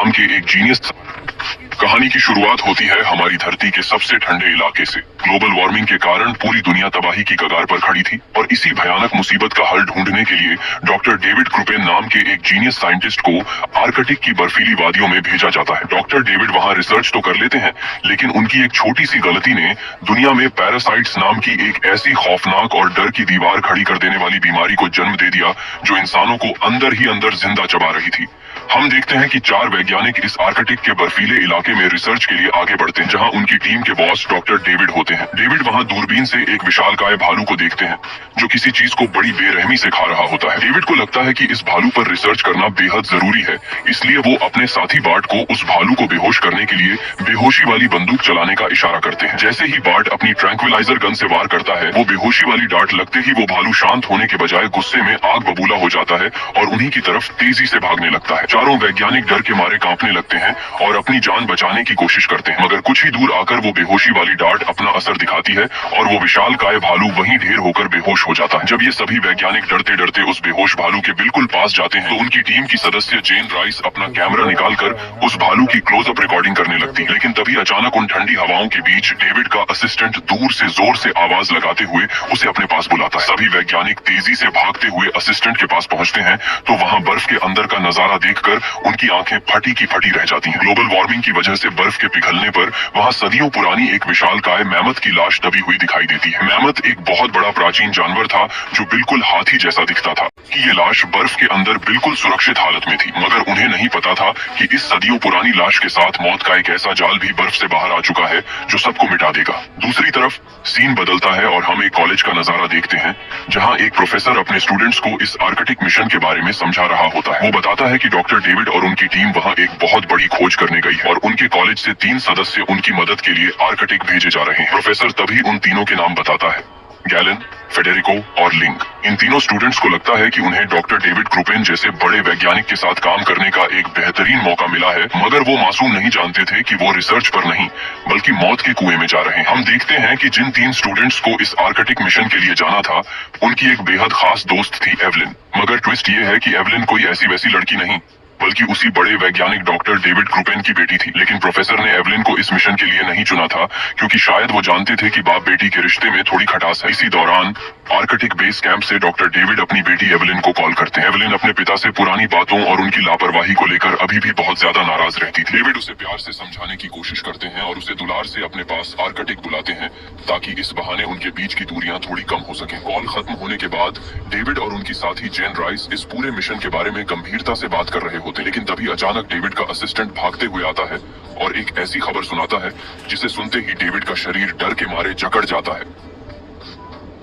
नाम के एक जीनियस। कहानी की शुरुआत होती है हमारी धरती के सबसे ठंडे इलाके से। ग्लोबल वार्मिंग के कारण पूरी दुनिया तबाही की कगार पर खड़ी थी और इसी भयानक मुसीबत का हल ढूंढने के लिए डॉक्टर डेविड क्रुपेन नाम के एक जीनियस साइंटिस्ट को आर्कटिक की बर्फीली वादियों में भेजा जाता है। डॉक्टर डेविड वहां रिसर्च तो कर लेते हैं, लेकिन उनकी एक छोटी सी गलती ने दुनिया में पैरासाइट्स नाम की एक ऐसी खौफनाक और डर की दीवार खड़ी कर देने वाली बीमारी को जन्म दे दिया जो इंसानों को अंदर ही अंदर जिंदा चबा रही थी। हम देखते हैं कि 4 वैज्ञानिक इस आर्कटिक के बर्फीले इलाके में रिसर्च के लिए आगे बढ़ते हैं, जहां उनकी टीम के बॉस डॉक्टर डेविड होते हैं। डेविड वहां दूरबीन से एक विशालकाय भालू को देखते हैं जो किसी चीज को बड़ी बेरहमी से खा रहा होता है। डेविड को लगता है कि इस भालू पर रिसर्च करना बेहद जरूरी है, इसलिए वो अपने साथी बार्ट को उस भालू को बेहोश करने के लिए बेहोशी वाली बंदूक चलाने का इशारा करते हैं। जैसे ही बार्ट अपनी ट्रैंक्विलाइजर गन से वार करता है, वो बेहोशी वाली डांट लगते ही वो भालू शांत होने के बजाय गुस्से में आग बबूला हो जाता है और उन्हीं की तरफ तेजी से भागने लगता है। चारों वैज्ञानिक डर के मारे कांपने लगते हैं और अपनी जान बचाने की कोशिश करते हैं, मगर कुछ ही दूर आकर वो बेहोशी वाली डांट अपना असर दिखाती है और वो विशालकाय भालू वहीं ढेर होकर बेहोश हो जाता है। जब ये सभी वैज्ञानिक डरते डरते उस बेहोश भालू के बिल्कुल पास जाते हैं, तो उनकी टीम की सदस्य जेन राइस अपना कैमरा निकालकर उस भालू की क्लोजअप रिकॉर्डिंग करने लगती है। लेकिन तभी अचानक उन ठंडी हवाओं के बीच डेविड का असिस्टेंट दूर से जोर से आवाज लगाते हुए उसे अपने पास बुलाता है। सभी वैज्ञानिक तेजी से भागते हुए असिस्टेंट के पास पहुंचते हैं तो वहां बर्फ के अंदर का नजारा देखकर उनकी आंखें फटी की फटी रह जाती हैं। ग्लोबल वार्मिंग की वजह से बर्फ के पिघलने पर वहां सदियों पुरानी एक विशालकाय मैमथ की लाश दबी हुई दिखाई देती है। मैमथ एक बहुत बड़ा प्राचीन जानवर था जो बिल्कुल हाथी जैसा दिखता था कि ये लाश बर्फ के अंदर बिल्कुल सुरक्षित हालत में थी, मगर उन्हें नहीं पता था कि इस सदियों पुरानी लाश के साथ मौत का एक ऐसा जाल भी बर्फ से बाहर आ चुका है जो सबको मिटा देगा। दूसरी तरफ सीन बदलता है और हम एक कॉलेज का नजारा देखते हैं जहां एक प्रोफेसर अपने स्टूडेंट्स को इस आर्कटिक मिशन के बारे में समझा रहा होता है। वो बताता है कि डॉक्टर डेविड और उनकी टीम वहां एक बहुत बड़ी खोज करने गई है और उनके कॉलेज से 3 सदस्य उनकी मदद के लिए आर्कटिक भेजे जा रहे हैं। प्रोफेसर तभी उन तीनों के नाम बताता है, गैलन, फेडेरिको और लिंग। इन तीनों स्टूडेंट्स को लगता है कि उन्हें डॉक्टर डेविड क्रुपेन जैसे बड़े वैज्ञानिक के साथ काम करने का एक बेहतरीन मौका मिला है, मगर वो मासूम नहीं जानते थे कि वो रिसर्च पर नहीं बल्कि मौत के कुएं में जा रहे हैं। हम देखते हैं कि जिन 3 स्टूडेंट्स को इस आर्कटिक मिशन के लिए जाना था, उनकी एक बेहद खास दोस्त थी, एवलिन। मगर ट्विस्ट ये है कि एवलिन कोई ऐसी वैसी लड़की नहीं बल्कि उसी बड़े वैज्ञानिक डॉक्टर डेविड क्रुपेन की बेटी थी। लेकिन प्रोफेसर ने एवलिन को इस मिशन के लिए नहीं चुना था क्योंकि शायद वो जानते थे कि बाप बेटी के रिश्ते में थोड़ी खटास है। इसी दौरान आर्कटिक बेस कैंप से डॉक्टर डेविड अपनी बेटी एवलिन को कॉल करते हैं। एवलिन अपने पिता से पुरानी बातों और उनकी लापरवाही को लेकर अभी भी बहुत ज्यादा नाराज रहती थी। डेविड उसे प्यार से समझाने की कोशिश करते हैं और उसे दुलार से अपने पास आर्कटिक बुलाते हैं ताकि इस बहाने उनके बीच की दूरियां थोड़ी कम हो सके। कॉल खत्म होने के बाद डेविड और उनकी साथी जेन राइस इस पूरे मिशन के बारे में गंभीरता से बात कर रहे होते, लेकिन तभी अचानक डेविड का असिस्टेंट भागते हुए आता है और एक ऐसी खबर सुनाता है जिसे सुनते ही डेविड का शरीर डर के मारे जकड़ जाता है।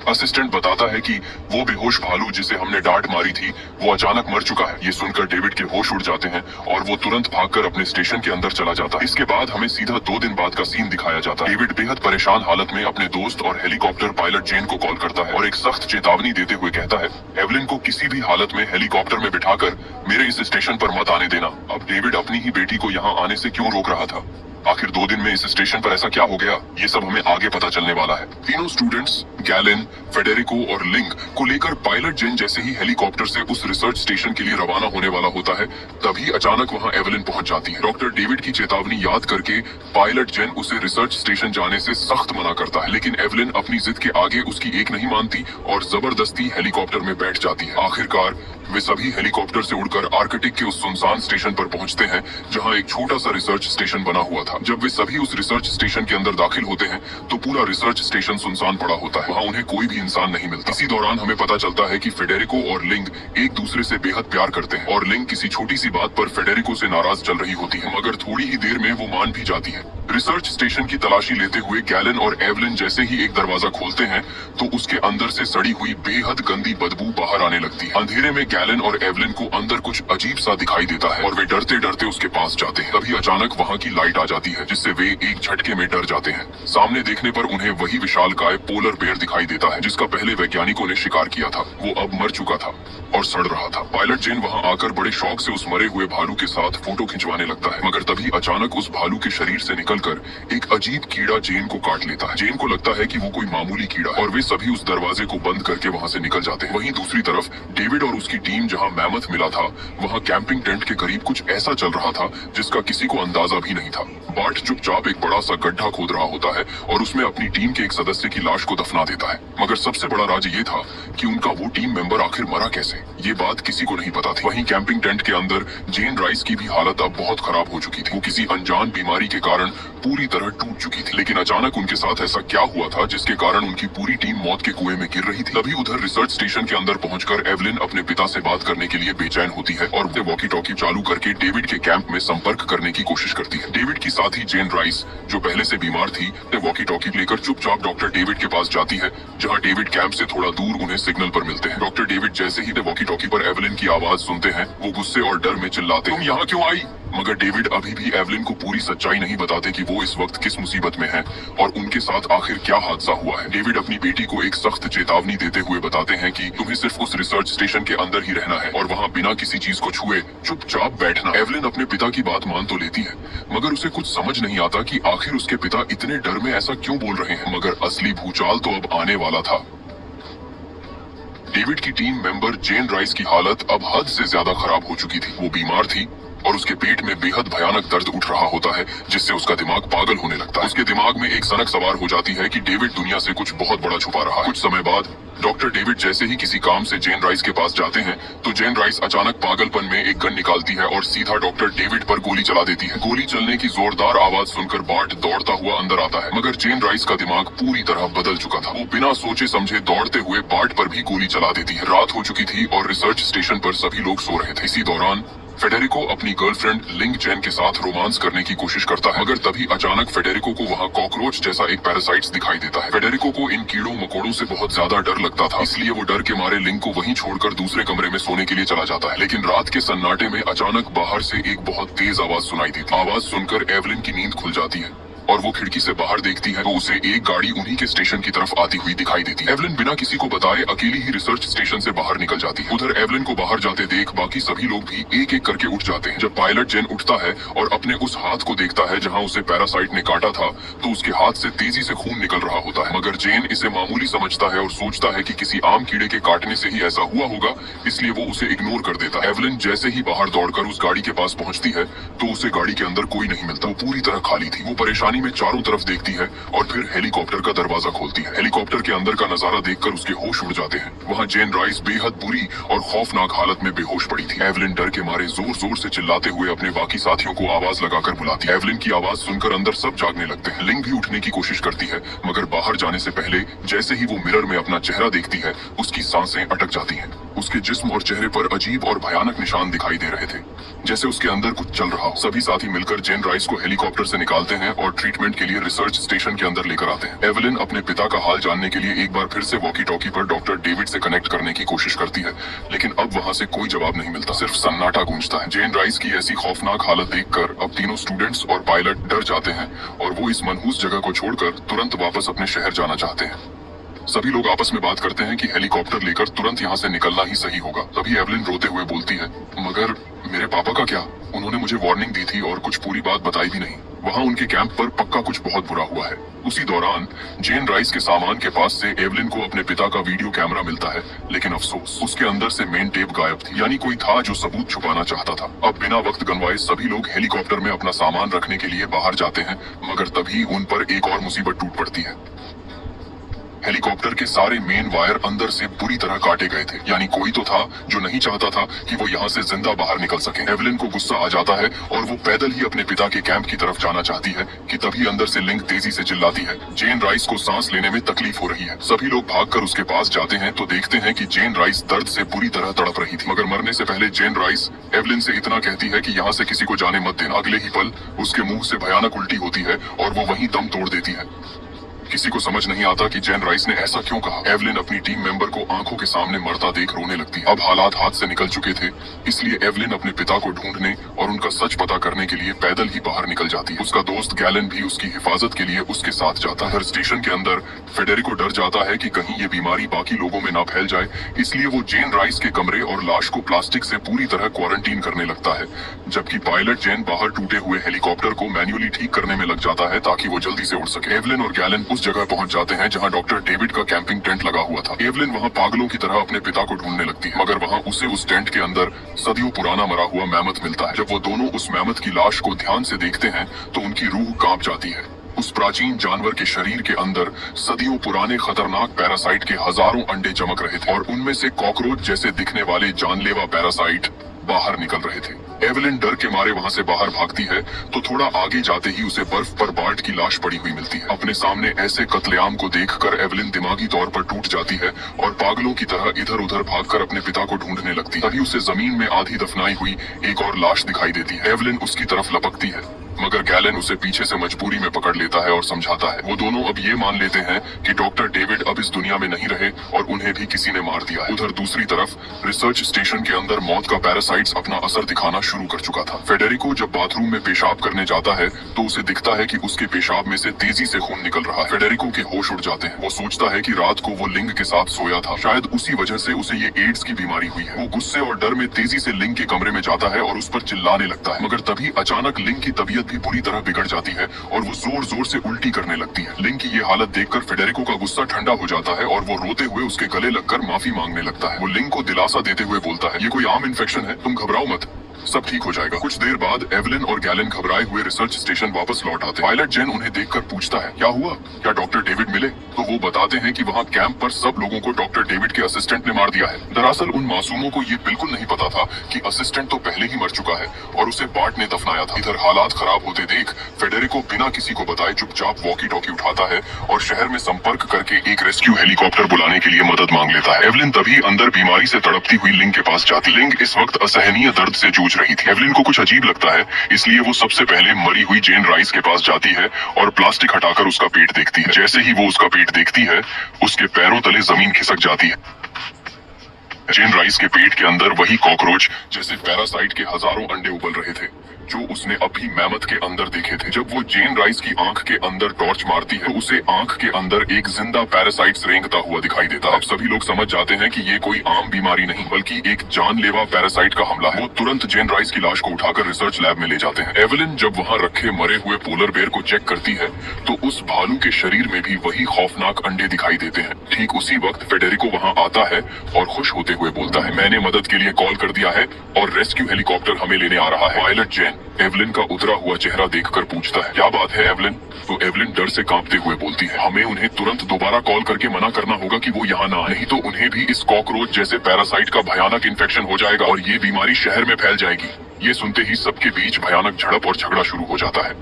असिस्टेंट बताता है कि वो बेहोश भालू जिसे हमने डांट मारी थी वो अचानक मर चुका है। ये सुनकर डेविड के होश उड़ जाते हैं और वो तुरंत भागकर अपने स्टेशन के अंदर चला जाता है। इसके बाद हमें सीधा 2 दिन बाद का सीन दिखाया जाता है। डेविड बेहद परेशान हालत में अपने दोस्त और हेलीकॉप्टर पायलट जेन को कॉल करता है और एक सख्त चेतावनी देते हुए कहता है, एवलिन को किसी भी हालत में हेलीकॉप्टर में बिठाकर मेरे इस स्टेशन पर मत आने देना। अब डेविड अपनी ही बेटी को यहाँ आने से क्यों रोक रहा था? आखिर 2 दिन में इस स्टेशन पर ऐसा क्या हो गया, ये सब हमें आगे पता चलने वाला है। तीनों स्टूडेंट्स गैलन, फेडेरिको और लिंग को लेकर पायलट जेन जैसे ही हेलीकॉप्टर से उस रिसर्च स्टेशन के लिए रवाना होने वाला होता है, तभी अचानक वहां एवलिन पहुंच जाती है। डॉक्टर डेविड की चेतावनी याद करके पायलट जेन उसे रिसर्च स्टेशन जाने से सख्त मना करता है, लेकिन एवलिन अपनी जिद के आगे उसकी एक नहीं मानती और जबरदस्ती हेलीकॉप्टर में बैठ जाती है। आखिरकार वे सभी हेलीकॉप्टर से उड़कर आर्कटिक के उस सुनसान स्टेशन पर पहुंचते हैं जहां एक छोटा सा रिसर्च स्टेशन बना हुआ था। जब वे सभी उस रिसर्च स्टेशन के अंदर दाखिल होते हैं तो पूरा रिसर्च स्टेशन सुनसान पड़ा होता है। वहां उन्हें कोई भी इंसान नहीं मिलता। इसी दौरान हमें पता चलता है कि फेडेरिको और लिंग एक दूसरे से बेहद प्यार करते हैं और लिंग किसी छोटी सी बात पर फेडेरिको से नाराज चल रही होती है, मगर थोड़ी ही देर में वो मान भी जाती है। रिसर्च स्टेशन की तलाशी लेते हुए गैलन और एवलिन जैसे ही एक दरवाजा खोलते हैं तो उसके अंदर से सड़ी हुई बेहद गंदी बदबू बाहर आने लगती है। अंधेरे में गैलन और एवलिन को अंदर कुछ अजीब सा दिखाई देता है और वे डरते डरते उसके पास जाते हैं। तभी अचानक वहां की लाइट आ जाती है जिससे वे एक झटके में डर जाते हैं। सामने देखने पर उन्हें वही विशालकाय पोलर बेयर दिखाई देता है जिसका पहले वैज्ञानिकों ने शिकार किया था। वो अब मर चुका था और सड़ रहा था। पायलट जेन वहां आकर बड़े शौक से उस मरे हुए भालू के साथ फोटो खिंचवाने लगता है, मगर तभी अचानक उस भालू के शरीर से निकलकर एक अजीब कीड़ा जेन को काट लेता है। जेन को लगता है कि वो कोई मामूली कीड़ा है और वे सभी उस दरवाजे को बंद करके वहां से निकल जाते हैं। वहीं दूसरी तरफ डेविड और उसकी टीम जहां मैमथ मिला था, वहां कैंपिंग टेंट के करीब कुछ ऐसा चल रहा था जिसका किसी को अंदाजा भी नहीं था। बार्ट चुपचाप एक बड़ा सा गड्ढा खोद रहा होता है और उसमें अपनी टीम के एक सदस्य की लाश को दफना देता है। मगर सबसे बड़ा राज ये था कि उनका वो टीम मेंबर आखिर मरा कैसे, ये बात किसी को नहीं पता थी। वहीं कैंपिंग टेंट के अंदर जेन राइस की भी हालत अब बहुत खराब हो चुकी थी। वो किसी अनजान बीमारी के कारण पूरी तरह टूट चुकी थी। लेकिन अचानक उनके साथ ऐसा क्या हुआ था जिसके कारण उनकी पूरी टीम मौत के कुएं में गिर रही थी। तभी उधर रिसर्च स्टेशन के अंदर पहुंचकर एवलिन अपने पिता से बात करने के लिए बेचैन होती है और वो वॉकी टॉकी चालू करके डेविड के कैंप में संपर्क करने की कोशिश करती है। डेविड की साथी जेन राइस, जो पहले से बीमार थी, वॉकी टॉकी लेकर चुपचाप डॉक्टर डेविड के पास जाती है, जहां डेविड कैंप से थोड़ा दूर उन्हें सिग्नल पर मिलते हैं। डॉक्टर डेविड जैसे ही वॉकी टॉकी पर एवलिन की आवाज सुनते हैं, वो गुस्से और डर में चिल्लाते, तुम यहाँ क्यों आई? मगर डेविड अभी भी एवलिन को पूरी सच्चाई नहीं बताते कि वो इस वक्त किस मुसीबत में है और उनके साथ आखिर क्या हादसा हुआ है। डेविड अपनी बेटी को एक सख्त चेतावनी देते हुए बताते हैं कि तुम्हें सिर्फ उस रिसर्च स्टेशन के अंदर ही रहना है और वहाँ बिना किसी चीज को छुए चुपचाप बैठना। एवलिन अपने पिता की बात मान तो लेती है, मगर उसे कुछ समझ नहीं आता कि आखिर उसके पिता इतने डर में ऐसा क्यों बोल रहे हैं। मगर असली भूचाल तो अब आने वाला था। डेविड की टीम मेंबर जेन राइस की हालत अब हद से ज्यादा खराब हो चुकी थी। वो बीमार थी और उसके पेट में बेहद भयानक दर्द उठ रहा होता है, जिससे उसका दिमाग पागल होने लगता है। उसके दिमाग में एक सनक सवार हो जाती है कि डेविड दुनिया से कुछ बहुत बड़ा छुपा रहा है। कुछ समय बाद डॉक्टर डेविड जैसे ही किसी काम से जेन राइस के पास जाते हैं, तो जेन राइस अचानक पागलपन में एक गन निकालती है और सीधा डॉक्टर डेविड पर गोली चला देती है। गोली चलने की जोरदार आवाज सुनकर बार्ट दौड़ता हुआ अंदर आता है, मगर जेन राइस का दिमाग पूरी तरह बदल चुका था। वो बिना सोचे समझे दौड़ते हुए बार्ट पर भी गोली चला देती है। रात हो चुकी थी और रिसर्च स्टेशन पर सभी लोग सो रहे थे। इसी दौरान फेडेरिको अपनी गर्लफ्रेंड लिंग चैन के साथ रोमांस करने की कोशिश करता है, मगर तभी अचानक फेडेरिको को वहाँ कॉकरोच जैसा एक पैरासाइट्स दिखाई देता है। फेडेरिको को इन कीड़ों मकोड़ों से बहुत ज्यादा डर लगता था, इसलिए वो डर के मारे लिंग को वहीं छोड़कर दूसरे कमरे में सोने के लिए चला जाता है। लेकिन रात के सन्नाटे में अचानक बाहर से एक बहुत तेज आवाज सुनाई देती है। आवाज सुनकर एवलिन की नींद खुल जाती है और वो खिड़की से बाहर देखती है तो उसे एक गाड़ी उन्हीं के स्टेशन की तरफ आती हुई दिखाई देती है। एवलिन बिना किसी को बताए अकेली ही रिसर्च स्टेशन से बाहर निकल जाती है। उधर एवलिन को बाहर जाते देख बाकी सभी लोग भी एक एक करके उठ जाते हैं। जब पायलट जेन उठता है और अपने उस हाथ को देखता है जहां उसे पैरासाइट ने काटा था, तो उसके हाथ से तेजी से खून निकल रहा होता है। मगर जेन इसे मामूली समझता है और सोचता है कि किसी आम कीड़े के काटने से ही ऐसा हुआ होगा, इसलिए वो उसे इग्नोर कर देता है। एवलिन जैसे ही बाहर दौड़कर उस गाड़ी के पास पहुंचती है, तो उसे गाड़ी के अंदर कोई नहीं मिलता। वो पूरी तरह खाली थी। वो परेशानी में चारों तरफ देखती है और फिर हेलीकॉप्टर का दरवाजा खोलती है। हेलीकॉप्टर के अंदर का नजारा देखकर उसके होश उड़ जाते हैं। वहाँ जेन राइस बेहद बुरी और खौफनाक हालत में बेहोश पड़ी थी। एवलिन डर के मारे जोर जोर से चिल्लाते हुए अपने बाकी साथियों को आवाज लगाकर बुलाती है। एवलिन की आवाज सुनकर अंदर सब जागने लगते हैं। लिंग भी उठने की कोशिश करती है, मगर बाहर जाने से पहले जैसे ही वो मिरर में अपना चेहरा देखती है, उसकी सांसें अटक जाती हैं। उसके जिस्म और चेहरे पर अजीब और भयानक निशान दिखाई दे रहे थे, जैसे उसके अंदर कुछ चल रहा हो। सभी साथी मिलकर जेन राइस को हेलीकॉप्टर से निकालते हैं और ट्रीटमेंट के लिए रिसर्च स्टेशन के अंदर लेकर आते हैं। एवलिन अपने पिता का हाल जानने के लिए एक बार फिर से वॉकी टॉकी पर डॉक्टर डेविड से कनेक्ट करने की कोशिश करती है, लेकिन अब वहाँ से कोई जवाब नहीं मिलता, सिर्फ सन्नाटा गूंजता है। जेन राइस की ऐसी खौफनाक हालत देखकर अब तीनों स्टूडेंट्स और पायलट डर जाते हैं और वो इस मनहूस जगह को छोड़कर तुरंत वापस अपने शहर जाना चाहते हैं। सभी लोग आपस में बात करते हैं कि हेलीकॉप्टर लेकर तुरंत यहाँ से निकलना ही सही होगा। तभी एवलिन रोते हुए बोलती है, मगर मेरे पापा का क्या? उन्होंने मुझे वार्निंग दी थी और कुछ पूरी बात बताई भी नहीं। वहाँ उनके कैंप पर पक्का कुछ बहुत बुरा हुआ है। उसी दौरान जेन राइस के सामान के पास से एवलिन को अपने पिता का वीडियो कैमरा मिलता है, लेकिन अफसोस उसके अंदर से मेन टेप गायब थी, यानी कोई था जो सबूत छुपाना चाहता था। अब बिना वक्त गंवाए सभी लोग हेलीकॉप्टर में अपना सामान रखने के लिए बाहर जाते हैं, मगर तभी उन पर एक और मुसीबत टूट पड़ती है। हेलीकॉप्टर के सारे मेन वायर अंदर से बुरी तरह काटे गए थे, यानी कोई तो था जो नहीं चाहता था कि वो यहाँ से जिंदा बाहर निकल सके। एवलिन को गुस्सा आ जाता है और वो पैदल ही अपने पिता के कैंप की तरफ जाना चाहती है कि तभी अंदर से लिंग तेजी से चिल्लाती है, जेन राइस को सांस लेने में तकलीफ हो रही है। सभी लोग भागकर उसके पास जाते हैं तो देखते हैं कि जेन राइस दर्द से बुरी तरह तड़प रही थी, मगर मरने से पहले जेन राइस एवलिन से इतना कहती है कि यहाँ से किसी को जाने मत देना। अगले ही पल उसके मुंह से भयानक उल्टी होती है और वो वहीं दम तोड़ देती है। किसी को समझ नहीं आता कि जेन राइस ने ऐसा क्यों कहा। एवलिन अपनी टीम मेंबर को आंखों के सामने मरता देख रोने लगती है। अब हालात हाथ से निकल चुके थे, इसलिए एवलिन अपने पिता को ढूंढने और उनका सच पता करने के लिए पैदल ही बाहर निकल जाती है। उसका दोस्त गैलन भी उसकी हिफाजत के लिए उसके साथ जाता है। स्टेशन के अंदर फेडेरिको डर जाता है कि कहीं ये बीमारी बाकी लोगों में ना फैल जाए, इसलिए वो जेन राइस के कमरे और लाश को प्लास्टिक से पूरी तरह क्वारंटीन करने लगता है, जबकि पायलट जेन बाहर टूटे हुए हेलीकॉप्टर को मैन्युअली ठीक करने में लग जाता है ताकि वो जल्दी से उड़ सके। एवलिन और गैलन उस जगह पहुंच जाते हैं जहां डॉक्टर डेविड का कैंपिंग टेंट लगा हुआ था। एवलिन वहां पागलों की तरह अपने पिता को ढूंढने लगती है, मगर वहां उसे उस टेंट के अंदर सदियों पुराना मरा हुआ मैमथ मिलता है। जब वो दोनों उस मैमथ की लाश को ध्यान से देखते हैं तो उनकी रूह कांप जाती है। उस प्राचीन जानवर के शरीर के अंदर सदियों पुराने खतरनाक पैरासाइट के हजारों अंडे चमक रहे थे और उनमें से कॉकरोच जैसे दिखने वाले जानलेवा पैरासाइट बाहर निकल रहे थे। एवलिन डर के मारे वहां से बाहर भागती है तो थोड़ा आगे जाते ही उसे बर्फ पर बार्ट की लाश पड़ी हुई मिलती है। अपने सामने ऐसे कत्लेआम को देखकर एवलिन दिमागी तौर पर टूट जाती है और पागलों की तरह इधर उधर भागकर अपने पिता को ढूंढने लगती है। तभी उसे जमीन में आधी दफनाई हुई एक और लाश दिखाई देती है। एवलिन उसकी तरफ लपकती है, मगर गैलन उसे पीछे से मजबूरी में पकड़ लेता है और समझाता है। वो दोनों अब ये मान लेते हैं कि डॉक्टर डेविड अब इस दुनिया में नहीं रहे और उन्हें भी किसी ने मार दिया है। उधर दूसरी तरफ रिसर्च स्टेशन के अंदर मौत का पैरासाइट्स अपना असर दिखाना शुरू कर चुका था। फेडेरिको जब बाथरूम में पेशाब करने जाता है तो उसे दिखता है कि उसके पेशाब में से तेजी से खून निकल रहा है। फेडेरिको के होश उड़ जाते हैं। वो सोचता है कि रात को वो लिंग के साथ सोया था, शायद उसी वजह से उसे ये एड्स की बीमारी हुई है। वो गुस्से और डर में तेजी से लिंग के कमरे में जाता है और उस पर चिल्लाने लगता है, मगर तभी अचानक लिंग की तबीयत भी बुरी तरह बिगड़ जाती है और वो जोर जोर से उल्टी करने लगती है। लिंग की ये हालत देखकर फेडेरिको का गुस्सा ठंडा हो जाता है और वो रोते हुए उसके गले लगकर माफी मांगने लगता है। वो लिंग को दिलासा देते हुए बोलता है, ये कोई आम इन्फेक्शन है, तुम घबराओ मत, सब ठीक हो जाएगा। कुछ देर बाद एवलिन और गैलन घबराए हुए रिसर्च स्टेशन वापस लौट आते हैं। पायलट जेन उन्हें देखकर पूछता है, क्या हुआ, क्या डॉक्टर डेविड मिले? तो वो बताते हैं कि वहाँ कैंप पर सब लोगों को डॉक्टर डेविड के असिस्टेंट ने मार दिया है। दरअसल उन मासूमों को ये बिल्कुल नहीं पता था कि असिस्टेंट तो पहले ही मर चुका है और उसे बार्ट ने दफनाया था। इधर हालात खराब होते देख फेडेरिको बिना किसी को बताए चुपचाप वॉकी टॉकी उठाता है और शहर में संपर्क करके एक रेस्क्यू हेलीकॉप्टर बुलाने के लिए मदद मांग लेता है। एवलिन तभी अंदर बीमारी से तड़पती हुई लिंग के पास जाती। लिंग इस वक्त असहनीय दर्द से जूझ रही थी। एवलिन को कुछ अजीब लगता है, इसलिए वो सबसे पहले मरी हुई जेन राइस के पास जाती है और प्लास्टिक हटाकर उसका पेट देखती है। जैसे ही वो उसका पेट देखती है, उसके पैरों तले जमीन खिसक जाती है। जेन राइस के पेट के अंदर वही कॉकरोच जैसे पैरासाइट के हजारों अंडे उबल रहे थे जो उसने अभी मैमथ के अंदर देखे थे। जब वो जेन राइस की आंख के अंदर टॉर्च मारती है तो उसे आंख के अंदर एक जिंदा पैरासाइट रेंगता हुआ दिखाई देता है। अब सभी लोग समझ जाते हैं कि ये कोई आम बीमारी नहीं बल्कि एक जानलेवा पैरासाइट का हमला है। वो तुरंत जेन राइस की लाश को उठाकर रिसर्च लैब में ले जाते हैं। एवलिन जब वहाँ रखे मरे हुए पोलर बेयर को चेक करती है तो उस भालू के शरीर में भी वही खौफनाक अंडे दिखाई देते हैं। ठीक उसी वक्त फेडेरिको वहाँ आता है और खुश होते हुए बोलता है, मैंने मदद के लिए कॉल कर दिया है और रेस्क्यू हेलीकॉप्टर हमें लेने आ रहा है। पायलट जेन एवलिन का उतरा हुआ चेहरा देखकर पूछता है, क्या बात है एवलिन? तो एवलिन डर से कांपते हुए बोलती है, हमें उन्हें तुरंत दोबारा कॉल करके मना करना होगा कि वो यहाँ ना आए, नहीं तो उन्हें भी इस कॉकरोच जैसे पैरासाइट का भयानक इन्फेक्शन हो जाएगा और ये बीमारी शहर में फैल जाएगी। ये सुनते ही सबके बीच भयानक झड़प और झगड़ा शुरू हो जाता है।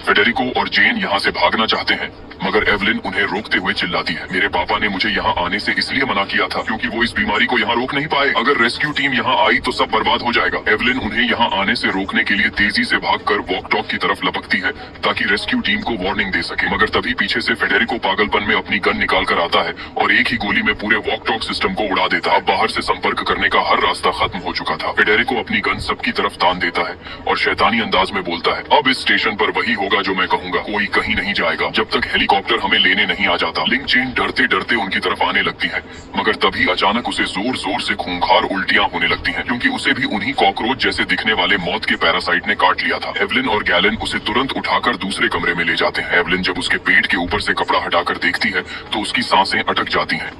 फेडेरिको और जेन यहाँ से भागना चाहते हैं मगर एवलिन उन्हें रोकते हुए चिल्लाती है, मेरे पापा ने मुझे यहाँ आने से इसलिए मना किया था क्योंकि वो इस बीमारी को यहाँ रोक नहीं पाए। अगर रेस्क्यू टीम यहाँ आई तो सब बर्बाद हो जाएगा। एवलिन उन्हें यहाँ आने से रोकने के लिए तेजी से भागकर वॉक टॉक की तरफ लपकती है ताकि रेस्क्यू टीम को वार्निंग दे सके, मगर तभी पीछे से फेडेरिको पागलपन में अपनी गन निकाल कर आता है और एक ही गोली में पूरे वॉक टॉक सिस्टम को उड़ा देता है। अब बाहर से संपर्क करने का हर रास्ता खत्म हो चुका था। फेडेरिको अपनी गन सबकी तरफ तान देता है और शैतानी अंदाज में बोलता है, अब इस स्टेशन पर वही होगा जो मैं कहूंगा, कोई कहीं नहीं जाएगा जब तक हेलीकॉप्टर हमें लेने नहीं आ जाता। लिंग चेन डरते डरते उनकी तरफ आने लगती है मगर तभी अचानक उसे जोर जोर से खूंखार उल्टियां होने लगती हैं क्योंकि उसे भी उन्हीं कॉकरोच जैसे दिखने वाले मौत के पैरासाइट ने काट लिया था। एवलिन और गैलन उसे तुरंत उठाकर दूसरे कमरे में ले जाते हैं। एवलिन जब उसके पेट के ऊपर से कपड़ा हटाकर देखती है तो उसकी सांसें अटक जाती हैं।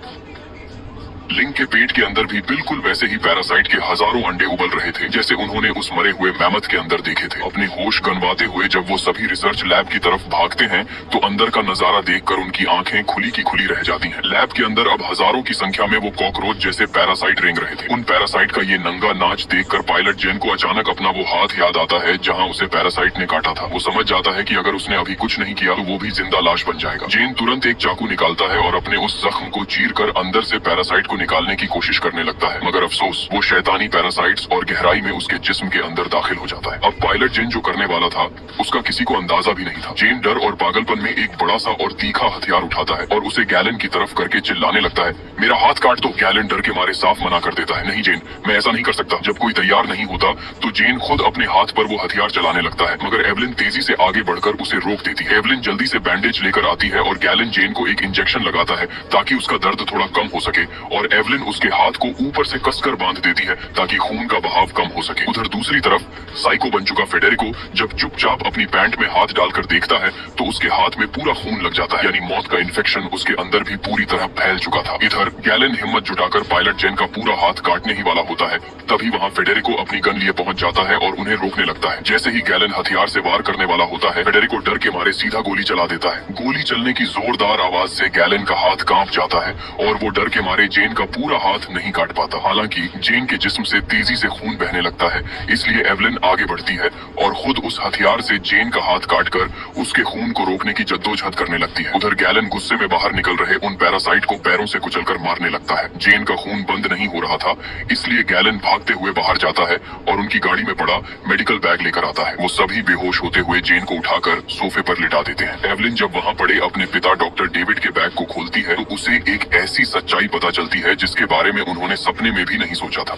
लिंग के पेट के अंदर भी बिल्कुल वैसे ही पैरासाइट के हजारों अंडे उबल रहे थे जैसे उन्होंने उस मरे हुए मैमथ के अंदर देखे थे। अपने होश गंवाते हुए जब वो सभी रिसर्च लैब की तरफ भागते हैं तो अंदर का नजारा देखकर उनकी आंखें खुली की खुली रह जाती हैं। लैब के अंदर अब हजारों की संख्या में वो कॉकरोच जैसे पैरासाइट रेंग रहे थे। उन पैरासाइट का ये नंगा नाच देखकर पायलट जेन को अचानक अपना वो हाथ याद आता है जहाँ उसे पैरासाइट ने काटा था। वो समझ जाता है कि अगर उसने अभी कुछ नहीं किया तो वो भी जिंदा लाश बन जाएगा। जेन तुरंत एक चाकू निकालता है और अपने उस जख्म को चीर कर अंदर से पैरासाइट को निकालने की कोशिश करने लगता है, मगर अफसोस वो शैतानी पैरासाइट्स और गहराई में उसके जिस्म के अंदर दाखिल हो जाता है। अब पायलट जेन जो करने वाला था उसका किसी को अंदाजा भी नहीं था। जेन डर और पागलपन में एक बड़ा सा और तीखा हथियार उठाता है और उसे गैलन की तरफ करके चिल्लाने लगता है, मेरा हाथ काट दो। गैलन डर के मारे साफ मना कर देता है, नहीं जेन, मैं ऐसा नहीं कर सकता। जब कोई तैयार नहीं होता तो जेन खुद अपने हाथ पर वो हथियार चलाने लगता है मगर एवलिन तेजी से आगे बढ़कर उसे रोक देती है। एवलिन जल्दी से बैंडेज लेकर आती है और गैलन जेन को एक इंजेक्शन लगाता है ताकि उसका दर्द थोड़ा कम हो सके और पर एवलिन उसके हाथ को ऊपर से कसकर बांध देती है ताकि खून का बहाव कम हो सके। उधर दूसरी तरफ साइको बन चुका फेडेरिको जब चुपचाप अपनी पैंट में हाथ डालकर देखता है तो उसके हाथ में पूरा खून लग जाता है, यानी मौत का इन्फेक्शन उसके अंदर भी पूरी तरह फैल चुका था। इधर गैलन हिम्मत जुटाकर पायलट जेन का पूरा हाथ काटने ही वाला होता है, तभी वहाँ फेडेरिको अपनी गन लिए पहुंच जाता है और उन्हें रोकने लगता है। जैसे ही गैलन हथियार से वार करने वाला होता है, फेडेरिको डर के मारे सीधा गोली चला देता है। गोली चलने की जोरदार आवाज से गैलन का हाथ कांप जाता है और वो डर के मारे जेन का पूरा हाथ नहीं काट पाता। हालांकि जेन के जिस्म से तेजी से खून बहने लगता है, इसलिए एवलिन आगे बढ़ती है और खुद उस हथियार से जेन का हाथ काटकर उसके खून को रोकने की जद्दोजहद करने लगती है। उधर गैलन गुस्से में बाहर निकल रहे उन पैरासाइट को पैरों से कुचलकर मारने लगता है। जेन का खून बंद नहीं हो रहा था, इसलिए गैलन भागते हुए बाहर जाता है और उनकी गाड़ी में पड़ा मेडिकल बैग लेकर आता है। वो सभी बेहोश होते हुए जेन को उठाकर सोफे पर लिटा देते हैं। एवलिन जब वहाँ पड़े अपने पिता डॉक्टर डेविड के बैग को खोलती है तो उसे एक ऐसी सच्चाई पता चलती है जिसके बारे में उन्होंने सपने में भी नहीं सोचा था।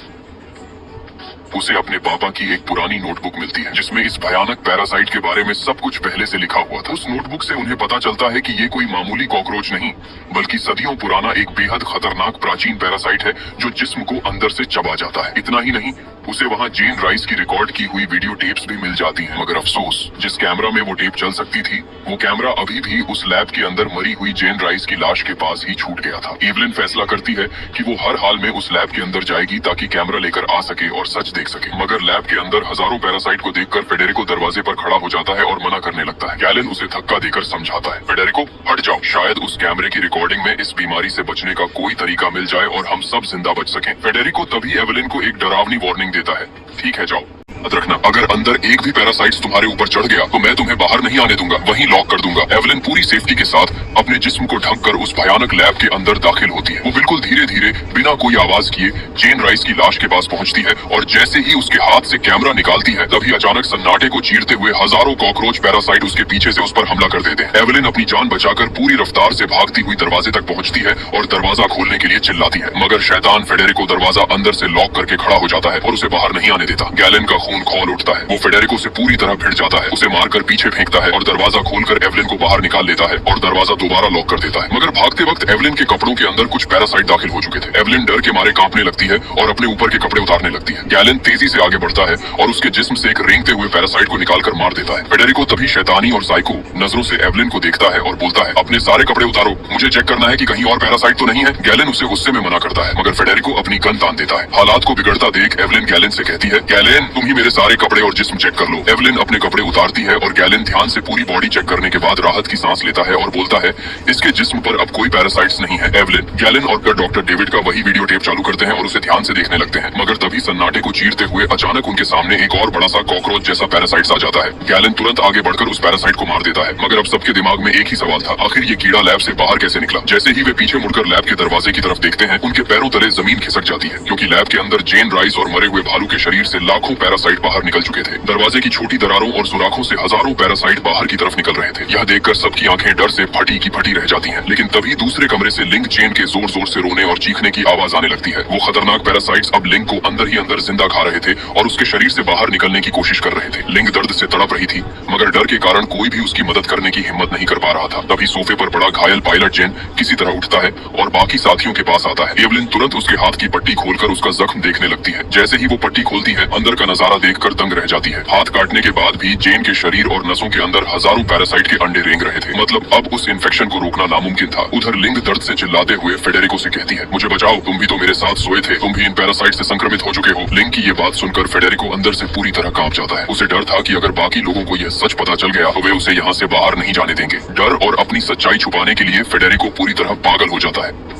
उसे अपने पापा की एक पुरानी नोटबुक मिलती है जिसमें इस भयानक पैरासाइट के बारे में सब कुछ पहले से लिखा हुआ था। उस नोटबुक से उन्हें पता चलता है कि ये कोई मामूली कॉकरोच नहीं बल्कि सदियों पुराना एक बेहद खतरनाक प्राचीन पैरासाइट है जो जिस्म को अंदर से चबा जाता है। इतना ही नहीं, उसे वहाँ जेन राइस की रिकॉर्ड की हुई वीडियो टेप्स भी मिल जाती हैं। मगर अफसोस, जिस कैमरा में वो टेप चल सकती थी वो कैमरा अभी भी उस लैब के अंदर मरी हुई जेन राइस की लाश के पास ही छूट गया था। एवलिन फैसला करती है कि वो हर हाल में उस लैब के अंदर जाएगी ताकि कैमरा लेकर आ सके और सच देख सके। मगर लैब के अंदर हजारों पैरासाइट को देखकर फेडेरिको दरवाजे पर खड़ा हो जाता है और मना करने लगता है। गैलन उसे धक्का देकर समझाता है, फेडेरिको हट जाओ, शायद उस कैमरे की रिकॉर्डिंग में इस बीमारी से बचने का कोई तरीका मिल जाए और हम सब जिंदा बच सकें। फेडेरिको तभी एवलिन को एक डरावनी वार्निंग देता है, ठीक है जाओ, याद रखना अगर अंदर एक भी पैरासाइट्स तुम्हारे ऊपर चढ़ गया तो मैं तुम्हें बाहर नहीं आने दूंगा, वहीं लॉक कर दूंगा। एवलिन पूरी सेफ्टी के साथ अपने जिस्म को ढक कर उस भयानक लैब के अंदर दाखिल होती है। वो बिल्कुल धीरे धीरे बिना कोई आवाज किए जेन राइस की लाश के पास पहुंचती है और जैसे ही उसके हाथ से कैमरा निकालती है तभी अचानक सन्नाटे को चीरते हुए हजारों कॉकरोच पैरासाइट उसके पीछे से उस पर हमला कर देते हैं। एवलिन अपनी जान बचाकर पूरी रफ्तार से भागती हुई दरवाजे तक पहुंचती है और दरवाजा खोलने के लिए चिल्लाती है, मगर शैतान फेडेरिको दरवाजा अंदर से लॉक करके खड़ा हो जाता है और उसे बाहर नहीं आने देता। गैलन का खून खौल उठता है, वो फेडेरिको से पूरी तरह भिड़ जाता है, उसे मारकर पीछे फेंकता है और दरवाजा खोलकर एवलिन को बाहर निकाल लेता है और दरवाजा दोबारा लॉक कर देता है। मगर भागते वक्त एवलिन के कपड़ों के अंदर कुछ पैरासाइट दाखिल हो चुके थे। एवलिन डर के मारे कांपने लगती है और अपने ऊपर के कपड़े उतारने लगती है। गैलन तेजी से आगे बढ़ता है और उसके जिस्म से एक रेंगते हुए पैरासाइट को निकालकर मार देता है। फेडेरिको तभी शैतानी और साइको नजरों से एवलिन को देखता है और बोलता है, अपने सारे कपड़े उतारो, मुझे चेक करना है कि कहीं और पैरासाइट तो नहीं है। गैलन उसे गुस्से में मना करता है मगर फेडेरिको अपनी गन तान देता है। हालात को बिगड़ता देख एवलिन गैलन से कहती है, गैलन तुम ही मेरे सारे कपड़े और जिस्म चेक कर लो। एवलिन अपने कपड़े उतारती है और गैलन ध्यान से पूरी बॉडी चेक करने के बाद राहत की सांस लेता है और बोलता है, इसके जिस्म पर अब कोई पैरासाइट्स नहीं है। एवलिन, गैलन और डॉक्टर डेविड का वही वीडियो टेप चालू करते हैं और उसे ध्यान से देखने लगते हैं, मगर तभी सन्नाटे को चीरते हुए अचानक उनके सामने एक और बड़ा सा कॉकरोच जैसा पैरासाइट्स आ जाता है। गैलन तुरंत आगे बढ़कर उस पैरासाइट को मार देता है, मगर अब सबके दिमाग में एक ही सवाल था, आखिर ये कीड़ा लैब से बाहर कैसे निकला। जैसे ही वे पीछे मुड़कर लैब के दरवाजे की तरफ देखते हैं, उनके पैरों तले जमीन खिसक जाती है, क्योंकि लैब के अंदर जेन राइस और मरे हुए भालू के शरीर से लाखों पैरासाइट बाहर निकल चुके थे। दरवाजे की छोटी दरारों और सुराखों से हजारों पैरासाइट बाहर की तरफ निकल रहे थे। यह देखकर सबकी आंखें डर से फटी की फटी रह जाती हैं। लेकिन तभी दूसरे कमरे से लिंक जेन के जोर जोर से रोने और चीखने की आवाज आने लगती है। वो खतरनाक पैरासाइट्स अब लिंक को अंदर ही अंदर जिंदा खा रहे थे और उसके शरीर से बाहर निकलने की कोशिश कर रहे थे। लिंक दर्द से तड़प रही थी, मगर डर के कारण कोई भी उसकी मदद करने की हिम्मत नहीं कर पा रहा था। तभी सोफे पर पड़ा घायल पायलट जेन किसी तरह उठता है और बाकी साथियों के पास आता है। एवलिन तुरंत उसके हाथ की पट्टी खोलकर उसका जख्म देखने लगती है। जैसे ही वो पट्टी खोलती है, अंदर का नजारा देखकर दंग रह जाती है। हाथ काटने के बाद भी जेन के शरीर और नसों के अंदर हजारों पैरासाइट के अंडे रेंग रहे थे। मतलब अब उस इन्फेक्शन को रोकना नामुमकिन था। उधर लिंक दर्द से चिल्लाते हुए फेडेरिको से कहती है, मुझे बचाओ, तुम भी तो मेरे साथ सोए थे, तुम भी इन पैरासाइट से संक्रमित हो चुके हो। लिंक की ये बात सुनकर फेडेरिको अंदर से पूरी तरह कांप जाता है। उसे डर था कि अगर बाकी लोगों को यह सच पता चल गया तो वे उसे यहाँ से बाहर नहीं जाने देंगे। डर और अपनी सच्चाई छुपाने के लिए फेडेरिको पूरी तरह पागल हो जाता है।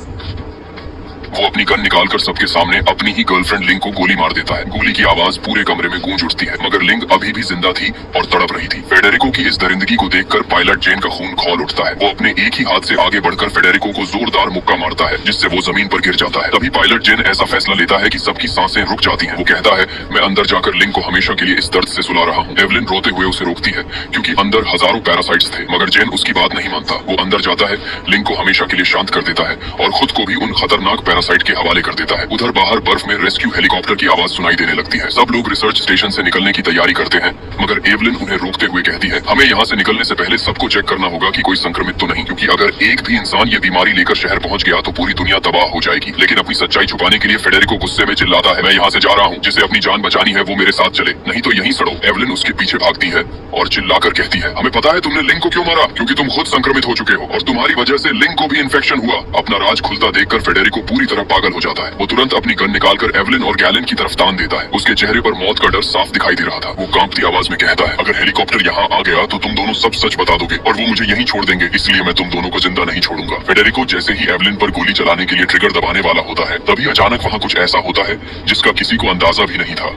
वो अपनी गन निकालकर सबके सामने अपनी ही गर्लफ्रेंड लिंक को गोली मार देता है। गोली की आवाज पूरे कमरे में गूंज उठती है, मगर लिंक अभी भी जिंदा थी और तड़प रही थी। फेडेरिको की इस दरिंदगी को देखकर पायलट जेन का खून खौल उठता है। वो अपने एक ही हाथ से आगे बढ़कर फेडेरिको को जोरदार मुक्का मारता है, जिससे वो जमीन पर गिर जाता है। तभी पायलट जेन ऐसा फैसला लेता है कि सबकी सांसें रुक जाती हैं। वो कहता है, मैं अंदर जाकर लिंक को हमेशा के लिए इस दर्द से सुला रहा हूँ। एवलिन रोते हुए उसे रोकती है, क्योंकि अंदर हजारों पैरासाइट्स थे, मगर जेन उसकी बात नहीं मानता। वो अंदर जाता है, लिंक को हमेशा के लिए शांत कर देता है और खुद को भी उन खतरनाक पैरासाइट के हवाले कर देता है। उधर बाहर बर्फ में रेस्क्यू हेलीकॉप्टर की आवाज सुनाई देने लगती है। सब लोग रिसर्च स्टेशन से निकलने की तैयारी करते हैं, मगर एवलिन उन्हें रोकते हुए कहती है, है। हमें यहाँ से निकलने से पहले सबको चेक करना होगा कि कोई संक्रमित तो नहीं, क्योंकि अगर एक भी इंसान ये बीमारी लेकर शहर पहुँच गया तो पूरी दुनिया तबाह हो जाएगी। लेकिन अपनी सच्चाई छुपाने के लिए फेडेरिको गुस्से में चिल्लाता है, मैं यहाँ से जा रहा हूँ, जिसे अपनी जान बचानी है वो मेरे साथ चले, नहीं तो यहीं सड़ो। एवलिन उसके पीछे भागती है और चिल्लाकर कहती है, हमें पता है तुमने लिंक को क्यों मारा, क्योंकि तुम खुद संक्रमित हो चुके हो और तुम्हारी वजह से लिंक को भी इन्फेक्शन हुआ। अपना राज खुलता देखकर फेडेरिको पूरी तरह पागल हो जाता है। वो तुरंत अपनी गन निकालकर एवलिन और गैलन की तरफ तान देता है। उसके चेहरे पर मौत का डर साफ दिखाई दे रहा था। वो कांपती आवाज में कहता है, अगर हेलीकॉप्टर यहाँ आ गया तो तुम दोनों सब सच बता दोगे और वो मुझे यहीं छोड़ देंगे, इसलिए मैं तुम दोनों को जिंदा नहीं छोड़ूंगा। फेडेरिको जैसे ही एवलिन पर गोली चलाने के लिए ट्रिगर दबाने वाला होता है, तभी अचानक वहाँ कुछ ऐसा होता है जिसका किसी को अंदाजा भी नहीं था।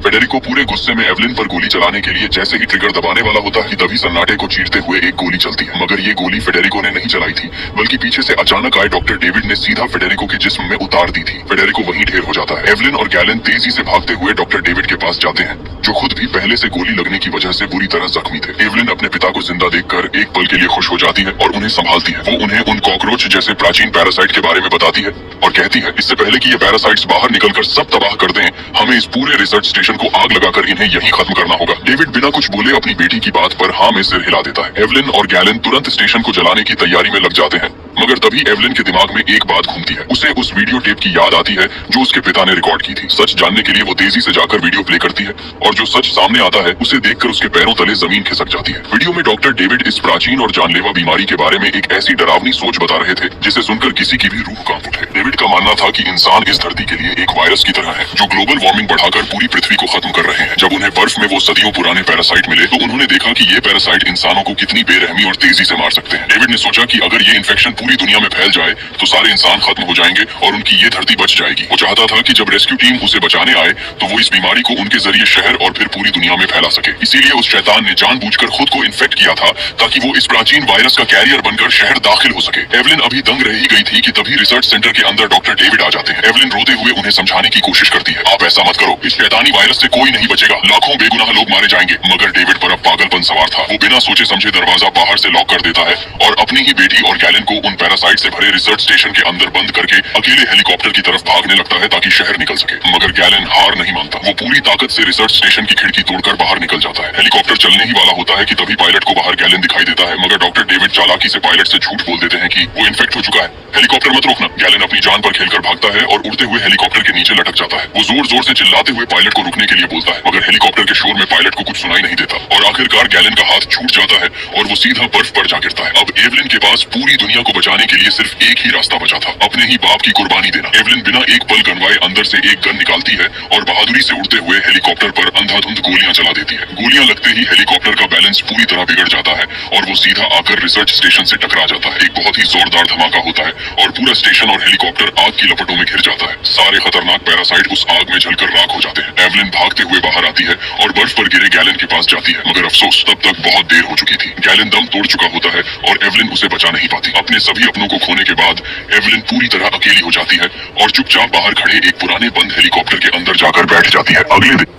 फेडेरिको पूरे गुस्से में एवलिन पर गोली चलाने के लिए जैसे ही ट्रिगर दबाने वाला होता है, तभी सन्नाटे को चीरते हुए एक गोली चलती है। मगर ये गोली फेडेरिको ने नहीं चलाई थी, बल्कि पीछे से अचानक आए डॉक्टर डेविड ने सीधा फेडेरिको के जिस्म में उतार दी थी। फेडेरिको वहीं ढेर हो जाता है। एवलिन और गैलन तेजी से भागते हुए डॉक्टर डेविड के पास जाते हैं, जो खुद भी पहले से गोली लगने की वजह से बुरी तरह जख्मी थे। एवलिन अपने पिता को जिंदा देखकर एक पल के लिए खुश हो जाती है और उन्हें संभालती है। वो उन्हें उन कॉकरोच जैसे प्राचीन पैरासाइट के बारे में बताती है और कहती है, इससे पहले कि ये पैरासाइट्स बाहर निकलकर सब तबाह कर दें, हमें इस पूरे रिसर्च स्टेशन को आग लगाकर इन्हें यहीं खत्म करना होगा। डेविड बिना कुछ बोले अपनी बेटी की बात पर हाँ में सिर हिला देता है। एवलिन और गैलन तुरंत स्टेशन को जलाने की तैयारी में लग जाते हैं, मगर तभी एवलिन के दिमाग में एक बात घूमती है। उसे उस वीडियो टेप की याद आती है जो उसके पिता ने रिकॉर्ड की थी। सच जानने के लिए वो तेजी से जाकर वीडियो प्ले करती है और जो सच सामने आता है उसे देखकर उसके पैरों तले जमीन खिसक जाती है। वीडियो में डॉक्टर डेविड इस प्राचीन और जानलेवा बीमारी के बारे में एक ऐसी डरावनी सोच बता रहे थे जिसे सुनकर किसी की भी रूह कांप उठे। डेविड का मानना था कि इंसान इस धरती के लिए एक वायरस की तरह है जो ग्लोबल वार्मिंग बढ़ाकर पूरी पृथ्वी को खत्म कर रहे हैं। जब उन्हें बर्फ में वो सदियों पुराने पैरासाइट मिले तो उन्होंने देखा कि ये पैरासाइट इंसानों को कितनी बेरहमी और तेजी से मार सकते हैं। डेविड ने सोचा कि अगर ये इन्फेक्शन पूरी दुनिया में फैल जाए तो सारे इंसान खत्म हो जाएंगे और उनकी ये धरती बच जाएगी। वो चाहता था कि जब रेस्क्यू टीम उसे बचाने आए तो वो इस बीमारी को उनके जरिए शहर और फिर पूरी दुनिया में फैला सके। इसीलिए उस शैतान ने जानबूझकर खुद को इन्फेक्ट किया था ताकि वो इस प्राचीन वायरस का कैरियर बनकर शहर दाखिल हो सके। एवलिन अभी दंग रह ही गई थी कि तभी रिसर्च सेंटर के अंदर डॉक्टर डेविड आ जाते हैं। एवलिन रोते हुए उन्हें समझाने की कोशिश करती है, आप ऐसा मत करो, इस शैतानी वायरस से कोई नहीं बचेगा, लाखों बेगुनाह लोग मारे जाएंगे। मगर डेविड पर अब पागलपन सवार था। वो बिना सोचे समझे दरवाजा बाहर से लॉक कर देता है और अपनी ही बेटी और गैलन को उन पैरासाइट से भरे रिसर्च स्टेशन के अंदर बंद करके अकेले हेलीकॉप्टर की तरफ भागने लगता है ताकि शहर निकल सके। मगर गैलन हार नहीं मानता। वो पूरी ताकत से रिसर्च स्टेशन की खिड़की तोड़कर बाहर निकल जाता है। हेलीकॉप्टर चलने ही वाला होता है कि तभी पायलट को बाहर गैलन दिखाई देता है, मगर डॉक्टर डेविड चालाकी से पायलट से झूठ बोल देते हैं कि वो इन्फेक्ट हो चुका है, हेलीकॉप्टर मत रोकना। गैलन अपनी जान पर खेलकर भागता है और उड़ते हुए हेलीकॉप्टर के नीचे लटक जाता है। वो जोर जोर से चिल्लाते हुए पायलट को रुकने के लिए बोलता है, मगर हेलीकॉप्टर के शोर में पायलट को कुछ सुनाई नहीं देता और आखिरकार गैलन का हाथ छूट जाता है और वो सीधा बर्फ पर जा गिरता है। अब एवलिन के पास पूरी दुनिया को बचाने के लिए सिर्फ एक ही रास्ता बचा था, अपने ही बाप की कुर्बानी देना। एवलिन बिना एक पल गनवाए अंदर से एक गन निकालती है और बहादुरी से उड़ते हुए हेलीकॉप्टर पर अंधाधुंध गोलियां चला देती है। गोलियां लगते ही हेलीकॉप्टर का बैलेंस पूरी तरह बिगड़ जाता है और वो सीधा आकर रिसर्च स्टेशन से टकरा जाता है। एक बहुत ही जोरदार धमाका होता है और पूरा स्टेशन और हेलीकॉप्टर आग की लपटों में घिर जाता है। सारे खतरनाक पैरासाइट उस आग में जलकर राख हो जाते हैं। एवलिन भागते हुए बाहर आती है और बर्फ पर गिरे गैलन के पास जाती है, मगर अफसोस तब तक बहुत देर हो चुकी थी। गैलन दम तोड़ चुका होता है और एवलिन उसे बचा नहीं पाती। अपने सभी अपनों को खोने के बाद एवलिन पूरी तरह अकेली हो जाती है और चुपचाप बाहर खड़े एक पुराने बंद हेलीकॉप्टर के अंदर जाकर बैठ जाती है। अगले दिन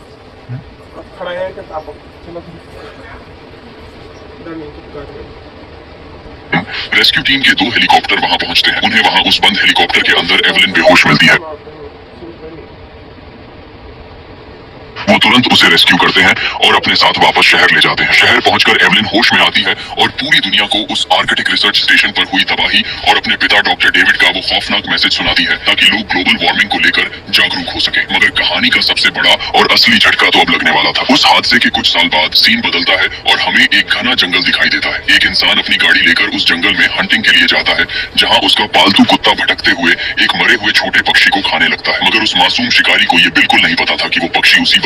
रेस्क्यू टीम के 2 हेलीकॉप्टर वहां पहुंचते हैं। उन्हें वहां उस बंद हेलीकॉप्टर के अंदर एवलिन बेहोश मिलती है। वो तुरंत उसे रेस्क्यू करते हैं और अपने साथ वापस शहर ले जाते हैं। शहर पहुंचकर एवलिन होश में आती है और पूरी दुनिया को उस आर्कटिक रिसर्च स्टेशन पर हुई तबाही और अपने पिता डॉक्टर डेविड का वो खौफनाक मैसेज सुनाती है ताकि लोग ग्लोबल वार्मिंग को लेकर जागरूक हो सके। मगर कहानी का सबसे बड़ा और असली झटका तो अब लगने वाला था। उस हादसे के कुछ साल बाद सीन बदलता है और हमें एक घना जंगल दिखाई देता है। एक इंसान अपनी गाड़ी लेकर उस जंगल में हंटिंग के लिए जाता है, जहाँ उसका पालतू कुत्ता भटकते हुए एक मरे हुए छोटे पक्षी को खाने लगता है। मगर उस मासूम शिकारी को ये बिल्कुल नहीं पता था कि वो पक्षी उसी